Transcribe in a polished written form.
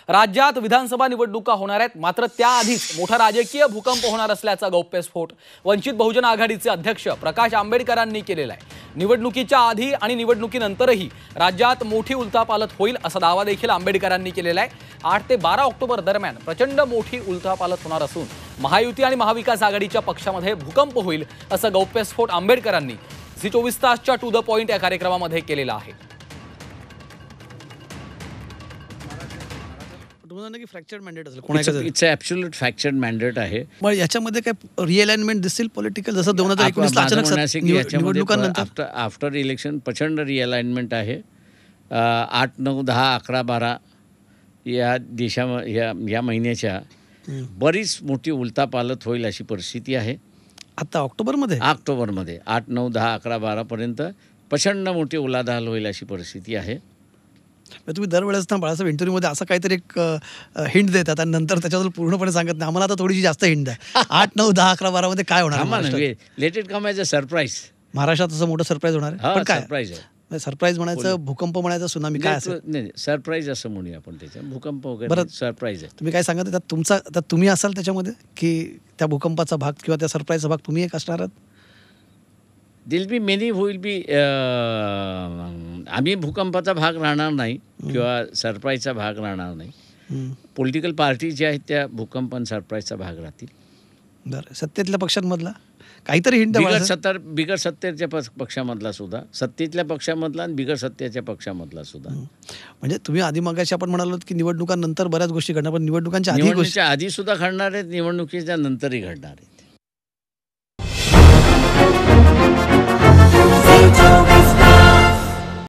राज्यात विधानसभा निवडणुका होणार आहेत, मात्र त्याआधीच मोठा राजकीय भूकंप होणार असल्याचा गौप्यस्फोट वंचित बहुजन आघाडीचे अध्यक्ष प्रकाश आंबेडकरांनी केलेला आहे। निवडणुकीच्या आधी आणि निवडणुकीनंतरही राज्यात मोठी उलथापालथ होईल असा दावा देखील आंबेडकरांनी केलेला आहे। 8 ते 12 ऑक्टोबर दरम्यान प्रचंड मोठी उलथापालथ होणार असून महायुती आणि महाविकास आघाडीच्या पक्षामध्ये भूकंप होईल असं गौप्यस्फोट आंबेडकरांनी झी 24 तासच्या टू द पॉइंट या कार्यक्रमामध्ये केलेला आहे। फ्रॅक्चर्ड मॅन्डेट असेल, इट्स ॲब्सोल्यूट फ्रॅक्चर्ड मॅन्डेट आहे। मग याच्यामध्ये काय रिअलाइनमेंट दिसेल पॉलिटिकल, जसं 2019 ला अचानक निवडणुकांनंतर आफ्टर इलेक्शन प्रचंड रिअलाइनमेंट आहे। 8, 9, 10, 11, 12 या या महिन्याच्या बरीच मोठी उलथापालथ होईल अशी परिस्थिती आहे। आता ऑक्टोबरमध्ये 8, 9, 10, 11, 12 पर्यंत प्रचंड मोठी उलाढाल होईल अशी परिस्थिती आहे। तुम्ही दरवेळेस ना बाळासाहेब इंटरव्ह्यूमध्ये असं काहीतरी एक हिंट देतात आणि नंतर त्याच्याबद्दल पूर्णपणे सांगत नाही। आम्हाला आता थोडीशी जास्त हिंट द्या। 8, 9, 10, 11, 12 मध्ये काय होणार? Let it come as a surprise. महाराष्ट्रात असं मोठं सरप्राईज होणार आहे, पण काय सरप्राईज आहे? सरप्राईज म्हणायचं, भूकंप म्हणायचं, सुनामी काय असेल? नाही, सरप्राईज असं म्हणूया आपण त्याच्या। भूकंप वगैरे सरप्राईज आहे। तुम्ही काय सांगत त्यात तुम्ही असाल त्याच्यामध्ये, की त्या भूकंपाचा भाग किंवा त्या सरप्राईजचा भाग तुम्ही एक असणार आहात? दिल बी मेनी विल बी आम्ही भूकंपाचा भाग राहणार नाही किंवा सरप्राईजचा भाग राहणार नाही। पॉलिटिकल पार्टी ज्या आहेत त्या भूकंप आणि सरप्राईजचा भाग राहतील। बरं, सत्तेतल्या पक्षांमधला काहीतरी हिंट? बिगर सत्तेच्या पक्षामधला सुद्धा, सत्तेतल्या पक्षामधला आणि बिगर सत्तेच्या पक्षामधला सुद्धा। म्हणजे तुम्ही आधी मगाशी आपण म्हणालो की निवडणुकांनंतर बऱ्याच गोष्टी घडणार, पण निवडणुकांच्या आधी सुद्धा घडणार आहेत, निवडणुकीच्या नंतरही घडणार आहेत।